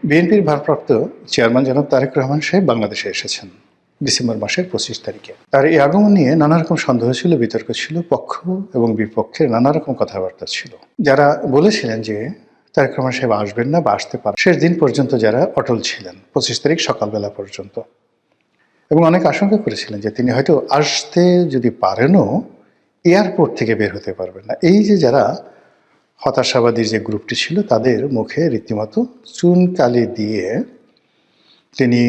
বিএনপির ভারপ্রাপ্ত চেয়ারম্যান জনাব তারেক রহমান সাহেব বাংলাদেশে এসেছেন ডিসেম্বর মাসের 25 তারিখে। তার এই আগমন নিয়ে নানা রকম সন্দেহ ছিল, বিতর্ক ছিল, পক্ষ এবং বিপক্ষের নানা রকম কথাবার্তা ছিল। যারা বলেছিলেন যে তারেক রহমান সাহেব আসবেন না বা আসতে পারেন, শেষ দিন পর্যন্ত যারা অটল ছিলেন 25 তারিখ সকালবেলা পর্যন্ত, এবং অনেক আশঙ্কা করেছিলেন যে তিনি হয়তো আসতে যদি পারেনও এয়ারপোর্ট থেকে বের হতে পারবেন না। এই যে যারা হতাশাবাদীর যে গ্রুপটি ছিল তাদের মুখে রীতিমতো চুনকালি দিয়ে তিনি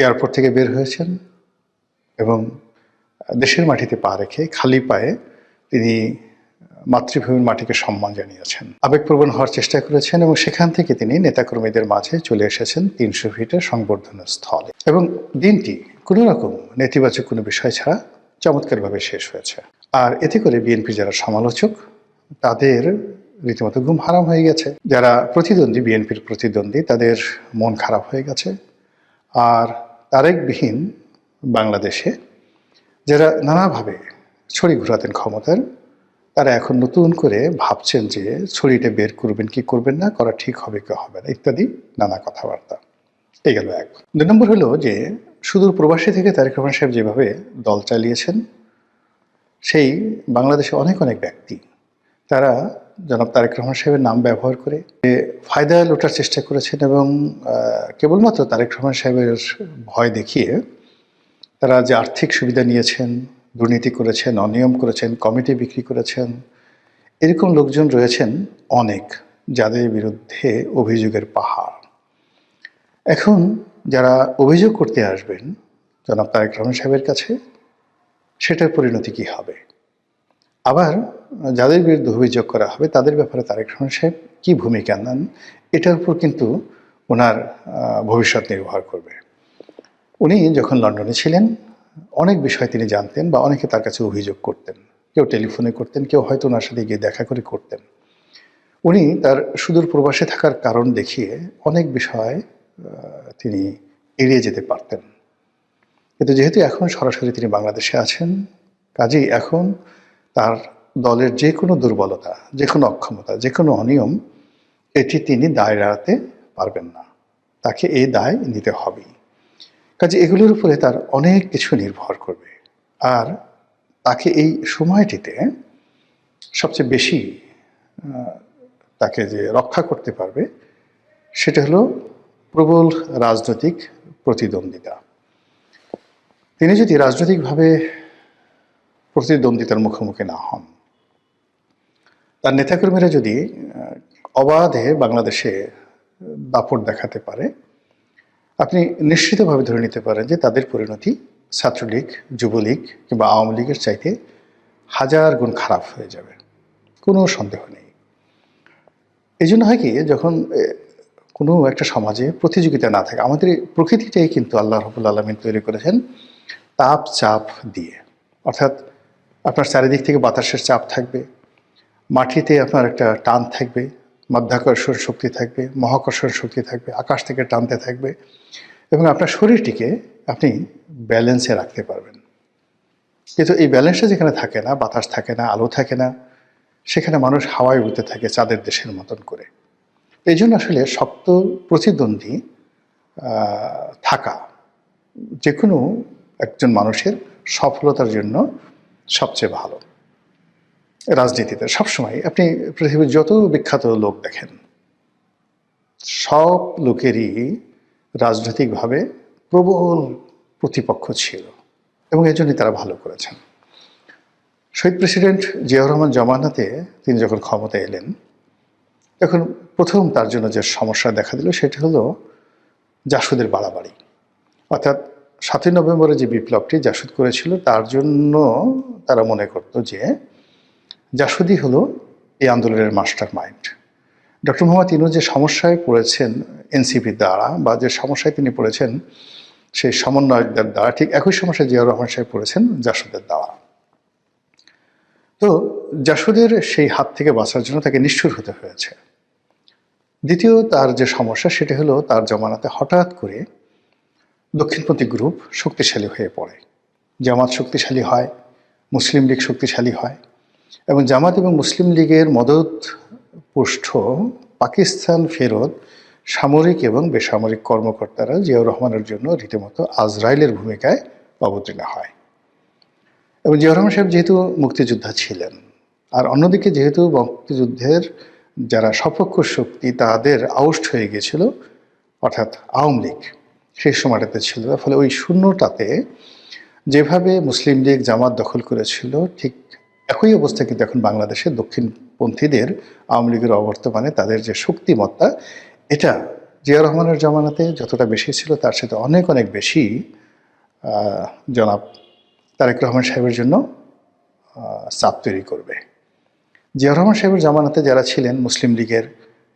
এয়ারপোর্ট থেকে বের হয়েছেন এবং দেশের মাটিতে পা রেখে খালি পায়ে তিনি মাতৃভূমির মাটিকে সম্মান জানিয়েছেন, আবেগপ্রবণ হওয়ার চেষ্টা করেছেন এবং সেখান থেকে তিনি নেতাকর্মীদের মাঝে চলে এসেছেন 300 ফিটের সংবর্ধনা স্থলে। এবং দিনটি কোনো রকম নেতিবাচক কোনো বিষয় ছাড়া চমৎকারভাবে শেষ হয়েছে। আর এতে করে বিএনপি যারা সমালোচক তাদের রীতিমতো ঘুম হারাম হয়ে গেছে, যারা প্রতিদ্বন্দ্বী বিএনপির প্রতিদ্বন্দ্বী তাদের মন খারাপ হয়ে গেছে। আর তারেকবিহীন বাংলাদেশে যারা নানাভাবে ছড়ি ঘোরাতেন ক্ষমতার, তারা এখন নতুন করে ভাবছেন যে ছড়িটা বের করবেন কি করবেন না, করা ঠিক হবে কি হবে না ইত্যাদি নানা কথাবার্তা। এই গেল এক। 2 নম্বর হলো যে সুদূর প্রবাসী থেকে তারেক রহমান সাহেব যেভাবে দল চালিয়েছেন, সেই বাংলাদেশে অনেক অনেক ব্যক্তি তারা জনাব তারেক রহমান সাহেবের নাম ব্যবহার করে ফায়দা লোটার চেষ্টা করেছেন এবং কেবলমাত্র তারেক রহমান সাহেবের ভয় দেখিয়ে তারা যে আর্থিক সুবিধা নিয়েছেন, দুর্নীতি করেছেন, অনিয়ম করেছেন, কমিটি বিক্রি করেছেন, এরকম লোকজন রয়েছেন অনেক, যাদের বিরুদ্ধে অভিযোগের পাহাড়। এখন যারা অভিযোগ করতে আসবেন জনাব তারেক রহমান সাহেবের কাছে, সেটার পরিণতি কী হবে? আবার যাদের বিরুদ্ধে অভিযোগ করা হবে তাদের ব্যাপারে তারেক রহমান সাহেব কী ভূমিকা নেন, এটার উপর কিন্তু ওনার ভবিষ্যৎ নির্ভর করবে। উনি যখন লন্ডনে ছিলেন অনেক বিষয় তিনি জানতেন বা অনেকে তার কাছে অভিযোগ করতেন, কেউ টেলিফোনে করতেন, কেউ হয়তো ওনার সাথে গিয়ে দেখা করে করতেন। উনি তার সুদূর প্রবাসে থাকার কারণ দেখিয়ে অনেক বিষয় তিনি এড়িয়ে যেতে পারতেন, কিন্তু যেহেতু এখন সরাসরি তিনি বাংলাদেশে আছেন, কাজেই এখন তার দলের যে কোনো দুর্বলতা, যে কোনো অক্ষমতা, যে কোনো অনিয়ম, এটি তিনি দায় এড়াতে পারবেন না, তাকে এই দায় নিতে হবেই। কাজে এগুলোর উপরে তার অনেক কিছু নির্ভর করবে। আর তাকে এই সময়টিতে সবচেয়ে বেশি তাকে যে রক্ষা করতে পারবে সেটা হলো প্রবল রাজনৈতিক প্রতিদ্বন্দ্বিতা। তিনি যদি রাজনৈতিকভাবে প্রতিদ্বন্দ্বিতার মুখোমুখি না হন, তার নেতাকর্মীরা যদি অবাধে বাংলাদেশে দাপট দেখাতে পারে, আপনি নিশ্চিতভাবে ধরে নিতে পারেন যে তাদের পরিণতি ছাত্রলীগ, যুবলীগ কিংবা আওয়ামী লীগের চাইতে 1000 গুণ খারাপ হয়ে যাবে, কোনো সন্দেহ নেই। এই জন্য হয় কি, যখন কোনো একটা সমাজে প্রতিযোগিতা না থাকে, আমাদের প্রকৃতিটাই কিন্তু আল্লাহ রাব্বুল আলামিন তৈরি করেছেন তাপ চাপ দিয়ে। অর্থাৎ আপনার চারিদিক থেকে বাতাসের চাপ থাকবে, মাটিতে আপনার একটা টান থাকবে, মাধ্যাকর্ষণ শক্তি থাকবে, মহাকর্ষণ শক্তি থাকবে, আকাশ থেকে টানতে থাকবে, এবং আপনার শরীরটিকে আপনি ব্যালেন্সে রাখতে পারবেন। কিন্তু এই ব্যালেন্সটা যেখানে থাকে না, বাতাস থাকে না, আলো থাকে না, সেখানে মানুষ হাওয়ায় উড়তে থাকে চাঁদের দেশের মতন করে। এই জন্য আসলে শক্ত প্রতিদ্বন্দ্বী থাকা যে কোনো একজন মানুষের সফলতার জন্য সবচেয়ে ভালো। রাজনীতিতে সবসময় আপনি পৃথিবীর যত বিখ্যাত লোক দেখেন, সব লোকেরই রাজনৈতিকভাবে প্রবল প্রতিপক্ষ ছিল এবং এর জন্যই তারা ভালো করেছেন। শহীদ প্রেসিডেন্ট জিয়াউর রহমান জমানাতে তিনি যখন ক্ষমতায় এলেন, তখন প্রথম তার জন্য যে সমস্যা দেখা দিল সেটা হলো জাসদের বাড়াবাড়ি। অর্থাৎ 7ই নভেম্বরে যে বিপ্লবটি জাসদ করেছিল, তার জন্য তারা মনে করত যে জাসদই হলো এই আন্দোলনের master mind. Doctor Mohammad Yunus যে সমস্যায় পড়েছেন এনসিপির দ্বারা, বা যে সমস্যায় তিনি পড়েছেন সেই সমন্বয়কদের দ্বারা, ঠিক একই সমস্যায় জিয়াউর রহমান সাহেব পড়েছেন জাসদের দ্বারা। তো জাসদের সেই হাত থেকে বাঁচার জন্য তাকে নিষ্ঠুর হতে হয়েছে। দ্বিতীয় তার যে সমস্যা সেটা হলো তার জমানাতে হঠাৎ করে দক্ষিণপন্থী গ্রুপ শক্তিশালী হয়ে পড়ে। জামাত শক্তিশালী হয়, মুসলিম লীগ শক্তিশালী হয়, এবং জামাত এবং মুসলিম লীগের মদত পুষ্ট পাকিস্তান ফেরত সামরিক এবং বেসামরিক কর্মকর্তারা জিয়াউর রহমানের জন্য রীতিমতো আজরাইলের ভূমিকায় অবতীর্ণ হয়। এবং জিয়াউর রহমান সাহেব যেহেতু মুক্তিযোদ্ধা ছিলেন, আর অন্যদিকে যেহেতু মুক্তিযুদ্ধের যারা সপক্ষ শক্তি তাদের আউট হয়ে গিয়েছিল, অর্থাৎ আওয়ামী লীগ সেই সময়টাতে ছিল, ফলে ওই শূন্যটাতে যেভাবে মুসলিম লীগ জামাত দখল করেছিল ঠিক একই অবস্থা কিন্তু এখন বাংলাদেশের দক্ষিণপন্থীদের আওয়ামী লীগের অবর্তমানে তাদের যে শক্তিমত্তা, এটা জিয়া রহমানের জামানাতে যতটা বেশি ছিল তার সাথে অনেক অনেক বেশি জনাব তারেক রহমান সাহেবের জন্য চাপ তৈরি করবে। জিয়া রহমান সাহেবের জামানাতে যারা ছিলেন মুসলিম লীগের,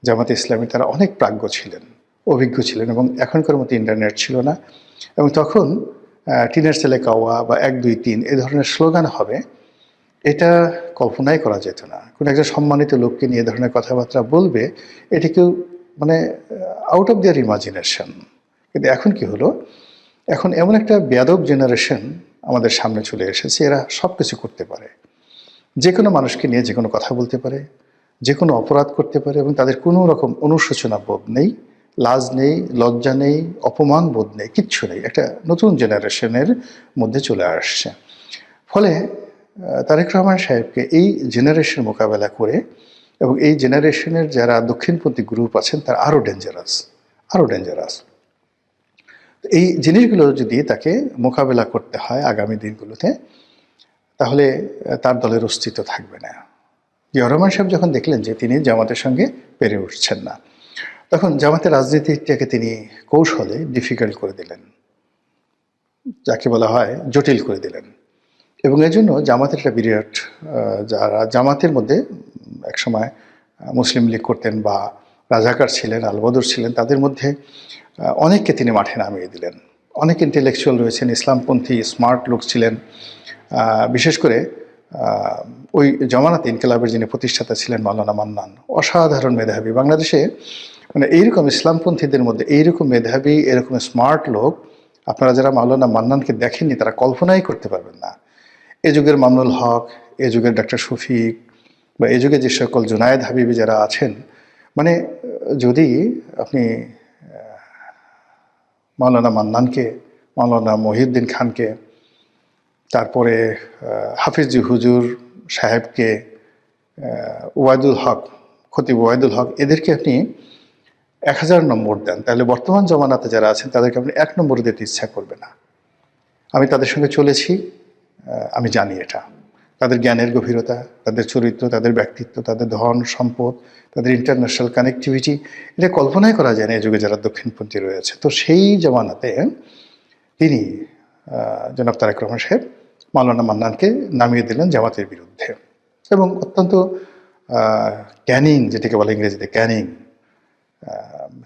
জামাতে ইসলামী, তারা অনেক প্রাজ্ঞ ছিলেন, অভিজ্ঞ ছিলেন, এবং এখনকার মতো ইন্টারনেট ছিল না। এবং তখন টিনের ছেলে কাওয়া বা 1 2 3 এই ধরনের স্লোগান হবে, এটা কল্পনাই করা যেত না। কোনো একজন সম্মানিত লোককে নিয়ে এ ধরনের কথাবার্তা বলবে, এটি কেউ মানে আউট অফ দেয়ার ইমাজিনেশন। কিন্তু এখন কি হলো, এখন এমন একটা বেয়াদব জেনারেশন আমাদের সামনে চলে এসেছে, এরা সব কিছু করতে পারে, যে কোনো মানুষকে নিয়ে যে কোনো কথা বলতে পারে, যে কোনো অপরাধ করতে পারে, এবং তাদের কোনো রকম অনুশোচনা বোধ নেই, লাজ নেই, লজ্জা নেই, অপমান বোধ নেই, কিচ্ছু নেই। একটা নতুন জেনারেশনের মধ্যে চলে আসছে। ফলে তারেক রহমান সাহেবকে এই জেনারেশন মোকাবেলা করে, এবং এই জেনারেশনের যারা দক্ষিণপন্থী গ্রুপ আছেন তারা আরও ডেঞ্জারাস। এই জিনিসগুলো যদি তাকে মোকাবেলা করতে হয় আগামী দিনগুলোতে, তাহলে তার দলের অস্তিত্ব থাকবে না। জিয়া রহমান সাহেব যখন দেখলেন যে তিনি জামাতের সঙ্গে পেরে উঠছেন না, তখন জামাতের রাজনীতিটাকে তিনি কৌশলে ডিফিকাল্ট করে দিলেন, যাকে বলা হয় জটিল করে দিলেন। এবং এই জন্য জামাতের একটা বিরাট, যারা জামাতের মধ্যে একসময় মুসলিম লীগ করতেন বা রাজাকার ছিলেন, আলবদর ছিলেন, তাদের মধ্যে অনেককে তিনি মাঠে নামিয়ে দিলেন। অনেক ইন্টেলেকচুয়াল রয়েছেন, ইসলামপন্থী স্মার্ট লোক ছিলেন। বিশেষ করে ওই জমানাতে ইনকিলাবের যিনি প্রতিষ্ঠাতা ছিলেন মাওলানা মান্নান, অসাধারণ মেধাবী। বাংলাদেশে মানে এইরকম ইসলামপন্থীদের মধ্যে এইরকম মেধাবী, এরকম স্মার্ট লোক আপনারা যারা মাওলানা মান্নানকে দেখেননি তারা কল্পনাই করতে পারবেন না। এ যুগের মামুনুল হক, এ যুগের ডক্টর শফিক, বা এ যুগে যে সকল জুনায়েদ হাবিবি যারা আছেন, মানে যদি আপনি মাওলানা মান্নানকে, মাওলানা মহিউদ্দিন খানকে, তারপরে হাফিজি হুজুর সাহেবকে, ওয়াইদুল হক, খতিব ওয়াইদুল হক, এদেরকে আপনি 1000 নম্বর দেন, তাহলে বর্তমান জমানাতে যারা আছেন তাদেরকে আপনি 1 নম্বর দিতে ইচ্ছা করবে না। আমি তাদের সঙ্গে চলেছি, আমি জানি এটা। তাদের জ্ঞানের গভীরতা, তাদের চরিত্র, তাদের ব্যক্তিত্ব, তাদের ধন সম্পদ, তাদের ইন্টারন্যাশনাল কানেক্টিভিটি, এটা কল্পনাই করা যায় না এই যুগে যারা দক্ষিণপন্থী রয়েছে। তো সেই জমানাতে তিনি জনাব তারেক রহমান সাহেব মাওলানা মান্নানকে নামিয়ে দিলেন জামাতের বিরুদ্ধে, এবং অত্যন্ত ক্যানিং, যেটাকে বলে ইংরেজিতে ক্যানিং,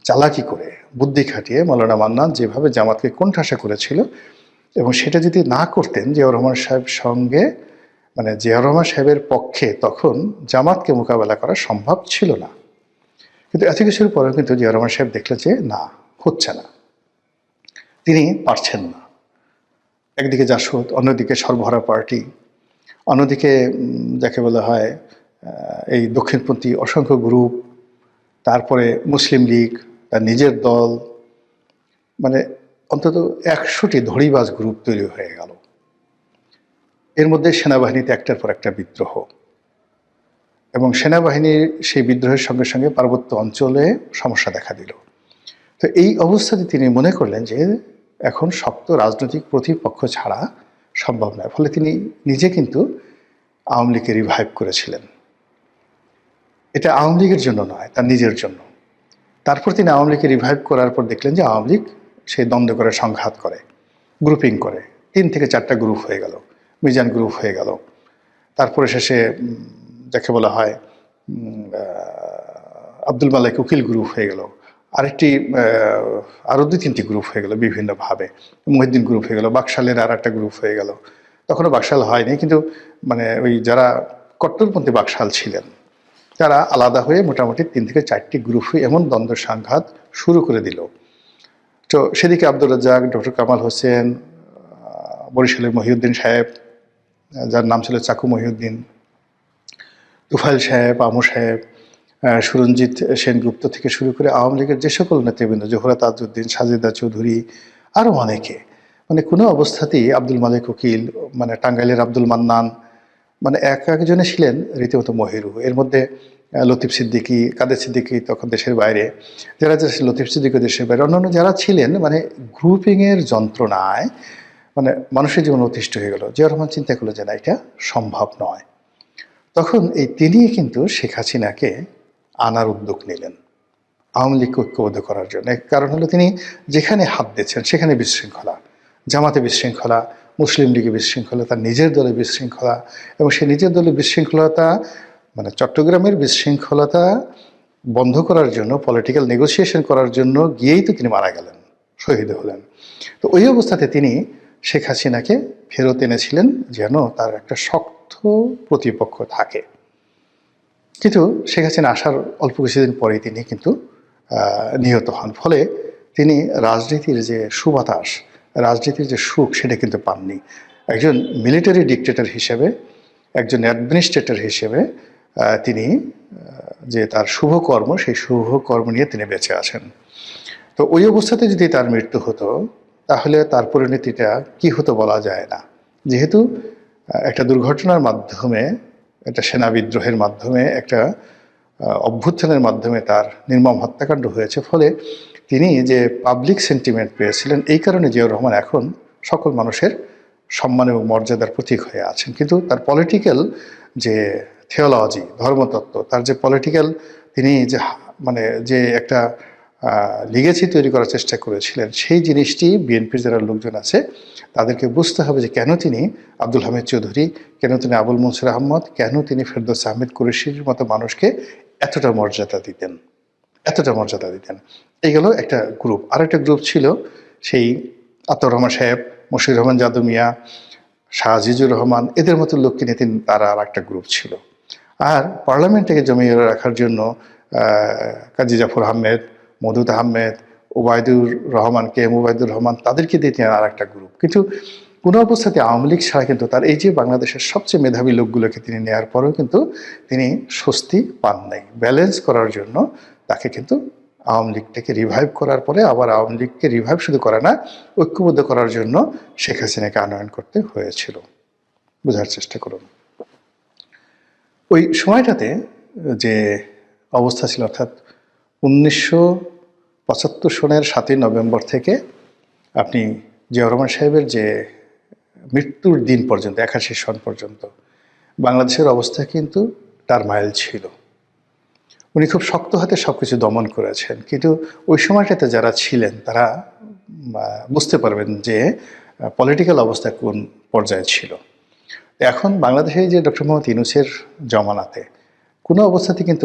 চালাকি করে, বুদ্ধি খাটিয়ে মাওলানা মান্নান যেভাবে জামাতকে কোণঠাসা করেছিল, এবং সেটা যদি না করতেন জিয়াউর রহমান সাহেব সঙ্গে, মানে জিয়াউর রহমান সাহেবের পক্ষে তখন জামাতকে মোকাবেলা করা সম্ভব ছিল না। কিন্তু এত কিছুর পরেও কিন্তু জিয়াউর রহমান সাহেব দেখলেন যে না, হচ্ছে না, তিনি পারছেন না। একদিকে জাসদ, অন্যদিকে সর্বহারা পার্টি, অন্যদিকে যাকে বলা হয় এই দক্ষিণপন্থী অসংখ্য গ্রুপ, তারপরে মুসলিম লীগ, তার নিজের দল, মানে অন্তত 100টি ধড়িবাজ গ্রুপ তৈরি হয়ে গেল। এর মধ্যে সেনাবাহিনীতে একটার পর একটা বিদ্রোহ, এবং সেনাবাহিনীর সেই বিদ্রোহের সঙ্গে সঙ্গে পার্বত্য অঞ্চলে সমস্যা দেখা দিল। তো এই অবস্থাতে তিনি মনে করলেন যে এখন শক্ত রাজনৈতিক প্রতিপক্ষ ছাড়া সম্ভব নয়। ফলে তিনি নিজে কিন্তু আওয়ামী লীগকে রিভাইভ করেছিলেন। এটা আওয়ামী লীগের জন্য নয়, তার নিজের জন্য। তারপর তিনি আওয়ামী লীগকে রিভাইভ করার পর দেখলেন যে আওয়ামী লীগ সেই দ্বন্দ্ব করে, সংঘাত করে, গ্রুপিং করে, 3 থেকে 4টা গ্রুপ হয়ে গেল, মিজান গ্রুপ হয়ে গেল। তারপরে শেষে যাকে বলা হয় আব্দুল মালেক উকিল গ্রুপ হয়ে গেল, আরেকটি আরও 2-3টি গ্রুপ হয়ে গেল বিভিন্নভাবে, মহিউদ্দিন গ্রুপ হয়ে গেল, বাকশালের আর একটা গ্রুপ হয়ে গেল। তখনও বাকশাল হয়নি, কিন্তু মানে ওই যারা কট্টরপন্থী বাকশাল ছিলেন তারা আলাদা হয়ে মোটামুটি 3 থেকে 4টি গ্রুপ হয়ে এমন দ্বন্দ্ব সংঘাত শুরু করে দিল। তো সেদিকে আব্দুর রাজ্জাক, ডক্টর কামাল হোসেন, বরিশালের মহিউদ্দিন সাহেব যার নাম ছিল চাকু মহিউদ্দিন, তুফাইল সাহেব, আমু সাহেব, সুরঞ্জিত সেনগুপ্ত থেকে শুরু করে আওয়ামী লীগের যে সকল নেতৃবৃন্দ, জোহরা তাজউদ্দিন, সাজেদা চৌধুরী, আরও অনেকে, মানে কোনো অবস্থাতেই আব্দুল মালিক উকিল, মানে টাঙ্গাইলের আব্দুল মান্নান, মানে একজনে ছিলেন রীতিমতো মহিরু। এর মধ্যে লতিফ সিদ্দিকী, কাদের সিদ্দিকী তখন দেশের বাইরে, যারা লতিফ সিদ্দিকী দেশের বাইরে, অন্যান্য যারা ছিলেন, মানে গ্রুপিংয়ের যন্ত্রণায় মানে মানুষের জীবন অতিষ্ঠ হয়ে গেল। জিয়াউর রহমান চিন্তা করলো যে না, এটা সম্ভব নয়। তখন তিনি কিন্তু শেখ হাসিনাকে আনার উদ্যোগ নিলেন আওয়ামী লীগকে ঐক্যবদ্ধ করার জন্য। কারণ হলো তিনি যেখানে হাত দিচ্ছেন সেখানে বিশৃঙ্খলা, জামাতে বিশৃঙ্খলা, মুসলিম লীগে বিশৃঙ্খলা, তার নিজের দলে বিশৃঙ্খলা, এবং সে নিজের দলে বিশৃঙ্খলতা, মানে চট্টগ্রামের বিশৃঙ্খলতা বন্ধ করার জন্য, পলিটিক্যাল নেগোসিয়েশন করার জন্য গিয়েই তো তিনি মারা গেলেন, শহীদ হলেন। তো ওই অবস্থাতে তিনি শেখ হাসিনাকে ফেরত এনেছিলেন যেন তার একটা শক্ত প্রতিপক্ষ থাকে। কিন্তু শেখ হাসিনা আসার অল্প কিছুদিন পরেই তিনি কিন্তু নিহত হন। ফলে তিনি রাজনীতির যে সুবাতাস, রাজনীতির যে সুখ, সেটা কিন্তু পাননি। একজন মিলিটারি ডিক্টেটর হিসেবে, একজন অ্যাডমিনিস্ট্রেটর হিসেবে তিনি যে তার শুভকর্ম, সেই শুভকর্ম নিয়ে তিনি বেঁচে আছেন। তো ওই অবস্থাতে যদি তার মৃত্যু হতো, তাহলে তার পরিণতিটা কি হতো বলা যায় না। যেহেতু একটা দুর্ঘটনার মাধ্যমে, একটা সেনা বিদ্রোহের মাধ্যমে, একটা অভ্যুত্থানের মাধ্যমে তার নির্মম হত্যাকাণ্ড হয়েছে, ফলে তিনি যে পাবলিক সেন্টিমেন্ট পেয়েছিলেন, এই কারণে জিয়াউর রহমান এখন সকল মানুষের সম্মান এবং মর্যাদার প্রতীক হয়ে আছেন। কিন্তু তার পলিটিক্যাল যে থিওলজি, ধর্মতত্ত্ব, তার যে পলিটিক্যাল, তিনি যে মানে যে একটা লিগেসি তৈরি করার চেষ্টা করেছিলেন, সেই জিনিসটি বিএনপির যারা লোকজন আছে তাদেরকে বুঝতে হবে যে কেন তিনি আব্দুল হামিদ চৌধুরী, কেন তিনি আবুল মনসুর আহমদ, কেন তিনি ফেরদৌস আহমেদ কুরেশির মতো মানুষকে এতটা মর্যাদা দিতেন, এতটা মর্যাদা দিতেন। এইগুলো একটা গ্রুপ। আরেকটা গ্রুপ ছিল সেই আতাউর রহমান সাহেব, মশিউর রহমান যাদু মিয়া, শাহ আজিজুর রহমান, এদের মতো লোককে নিয়ে তারা আর একটা গ্রুপ ছিল। আর পার্লামেন্টকে জমিয়ে রাখার জন্য কাজী জাফর আহমেদ, মধুত আহমেদ, ওবায়দুর রহমান, কে এম ওবায়দুর রহমান, তাদেরকে দিয়ে তিনি আর একটা গ্রুপ। কিন্তু কোনো অবস্থাতে আওয়ামী লীগ ছাড়া কিন্তু তার এই যে বাংলাদেশের সবচেয়ে মেধাবী লোকগুলোকে তিনি নেওয়ার পরেও কিন্তু তিনি স্বস্তি পান নাই। ব্যালেন্স করার জন্য তাকে কিন্তু আওয়ামী লীগটাকে রিভাইভ করার পরে আবার আওয়ামী লীগকে রিভাইভ শুধু করে না, ঐক্যবদ্ধ করার জন্য শেখ হাসিনাকে আনয়ন করতে হয়েছিল। বোঝার চেষ্টা করুন। ওই সময়টাতে যে অবস্থা ছিল, অর্থাৎ 1975 সনের 7ই নভেম্বর থেকে আপনি জিয়াউর রহমান সাহেবের যে মৃত্যুর দিন পর্যন্ত, 81 সন পর্যন্ত বাংলাদেশের অবস্থা কিন্তু টারমাইল ছিল। উনি খুব শক্ত হাতে সব কিছু দমন করেছেন। কিন্তু ওই সময়টাতে যারা ছিলেন তারা বুঝতে পারবেন যে পলিটিক্যাল অবস্থা কোন পর্যায়ে ছিল। এখন বাংলাদেশে যে ডক্টর মোহাম্মদ ইউনূসের জমানাতে কোনো অবস্থাতে কিন্তু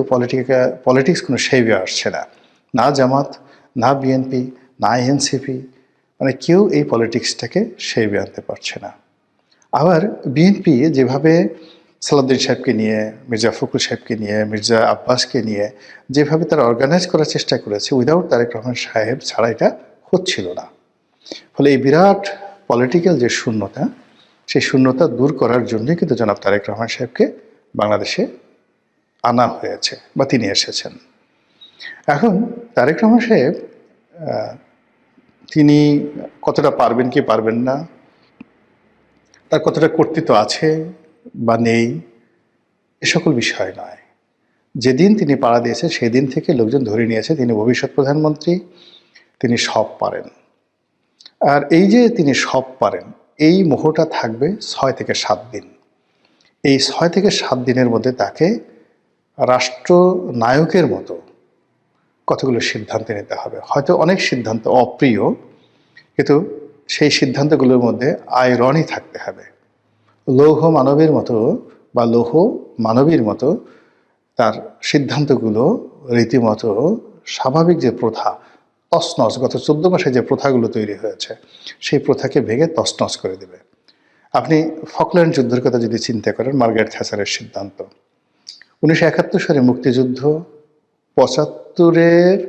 পলিটিক্স কোনো সেভে আসছে না। না জামাত, না বিএনপি, না এনসিপি, মানে কেউ এই পলিটিক্সটাকে সেভে আনতে পারছে না। আবার বিএনপি যেভাবে সালাউদ্দিন সাহেবকে নিয়ে, মির্জা ফখরুল সাহেবকে নিয়ে, মির্জা আব্বাসকে নিয়ে যেভাবে তারা অর্গানাইজ করার চেষ্টা করেছে, উইদাউট তারেক রহমান সাহেব ছাড়া এটা হচ্ছিল না। ফলে এই বিরাট পলিটিক্যাল যে শূন্যতা, সেই শূন্যতা দূর করার জন্যই কিন্তু জনাব তারেক রহমান সাহেবকে বাংলাদেশে আনা হয়েছে বা তিনি এসেছেন। এখন তারেক রহমান সাহেব তিনি কতটা পারবেন কি পারবেন না, তার কতটা কর্তৃত্ব আছে বা নেই, এ সকল বিষয় নয়। যেদিন তিনি পাড়া দিয়েছে সেদিন থেকে লোকজন ধরে নিয়েছে তিনি ভবিষ্যৎ প্রধানমন্ত্রী, তিনি সব পারেন। আর এই যে তিনি সব পারেন, এই মোহটা থাকবে 6 থেকে 7 দিন। এই 6 থেকে 7 দিনের মধ্যে তাকে রাষ্ট্রনায়কের মতো কতগুলো সিদ্ধান্ত নিতে হবে। হয়তো অনেক সিদ্ধান্ত অপ্রিয়, কিন্তু সেই সিদ্ধান্তগুলোর মধ্যে আয়রনই থাকতে হবে। লৌহ মানবের মতো বা লৌহ মানবীর মতো তার সিদ্ধান্তগুলো রীতিমতো স্বাভাবিক যে প্রথা, তছনছ, গত 14 মাসে যে প্রথাগুলো তৈরি হয়েছে, সেই প্রথাকে ভেঙে তছনছ করে দেবে। আপনি ফকল্যান্ড যুদ্ধের কথা যদি চিন্তা করেন, মার্গারেট থ্যাচারের সিদ্ধান্ত, 1971 সালে মুক্তিযুদ্ধ, 75-এর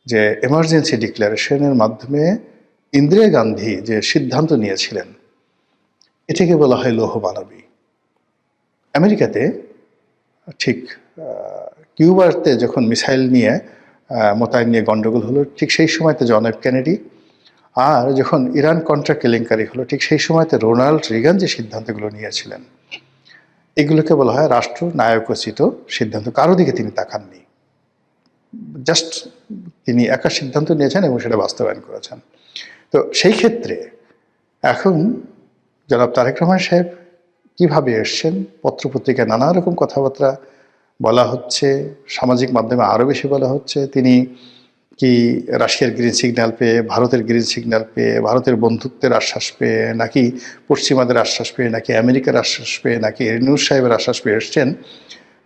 যে এমার্জেন্সি ডিক্লারেশনের মাধ্যমে ইন্দিরা গান্ধী যে সিদ্ধান্ত নিয়েছিলেন, এটাকে বলা হয় লৌহ মানবী। আমেরিকাতে ঠিক কিউবাতে যখন মিসাইল নিয়ে মোতায়েন নিয়ে গণ্ডগোল হলো, ঠিক সেই সময়তে জন এফ কেনেডি, আর যখন ইরান কন্ট্রা কেলেঙ্কারি হলো, ঠিক সেই সময়তে রোনাল্ড রিগান যে সিদ্ধান্তগুলো নিয়েছিলেন, এগুলোকে বলা হয় রাষ্ট্র নায়কোচিত সিদ্ধান্ত। কারো দিকে তিনি তাকাননি, জাস্ট তিনি একা সিদ্ধান্ত নিয়েছেন এবং সেটা বাস্তবায়ন করেছেন। তো সেই ক্ষেত্রে এখন জনাব তারেক রহমান সাহেব কীভাবে এসছেন, পত্রপত্রিকায় নানা রকম কথাবার্তা বলা হচ্ছে, সামাজিক মাধ্যমে আরও বেশি বলা হচ্ছে। তিনি কি রাশিয়ার গ্রিন সিগন্যাল পেয়ে, ভারতের গ্রিন সিগন্যাল পেয়ে, ভারতের বন্ধুত্বের আশ্বাস পেয়ে, নাকি পশ্চিমাদের আশ্বাস পেয়ে, নাকি আমেরিকার আশ্বাস পেয়ে, নাকি রেনুর সাহেবের আশ্বাস পেয়ে এসছেন,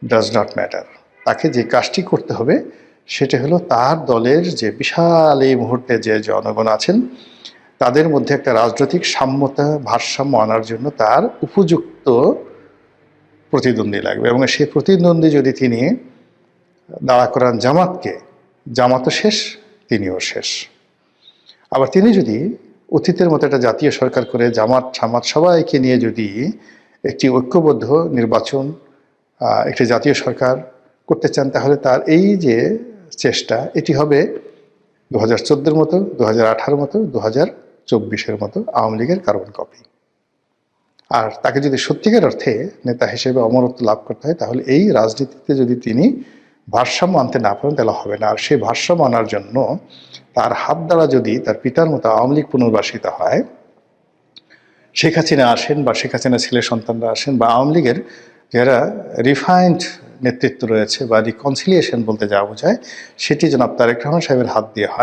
ডাজ নট ম্যাটার। তাকে যে কাজটি করতে হবে সেটা হলো তার দলের যে বিশাল এই মুহূর্তে যে জনগণ আছেন তাদের মধ্যে একটা রাজনৈতিক সাম্যতা, ভারসাম্য আনার জন্য তার উপযুক্ত প্রতিদ্বন্দ্বী লাগবে। এবং সেই প্রতিদ্বন্দ্বী যদি তিনি দাঁড়া করান জামাতকে, জামাতও শেষ, তিনিও শেষ। আবার তিনি যদি অতীতের মতো একটা জাতীয় সরকার করে জামাত সামাত সবাইকে নিয়ে যদি একটি ঐক্যবদ্ধ নির্বাচন, একটি জাতীয় সরকার করতে চান, তাহলে তার এই যে চেষ্টা, এটি হবে 2014-র মতো, 2018-র মতো, 2024-এর মতো আওয়ামী লীগের কার্বন কপি। আর তাকে যদি সত্যিকার অর্থে নেতা হিসেবে অমরত্ব লাভ করতে হয়, তাহলে এই রাজনীতিতে যদি তিনি ভারসাম্য আনতে না পারেন তাহলে হবে না। আর সেই ভারসাম্য আনার জন্য তার হাত দ্বারা যদি তার পিতার মতো আওয়ামী লীগ পুনর্বাসিত হয়, শেখ হাসিনা আসেন বা শেখ হাসিনা ছেলে সন্তানরা আসেন, বা আওয়ামী লীগের যারা রিফাইন্ড নেতৃত্ব রয়েছে বা রিকনসিলিয়েশন বলতে যা বোঝায়, সেটি জনাব তারেক রহমান সাহেবের হাত দিয়ে হয়।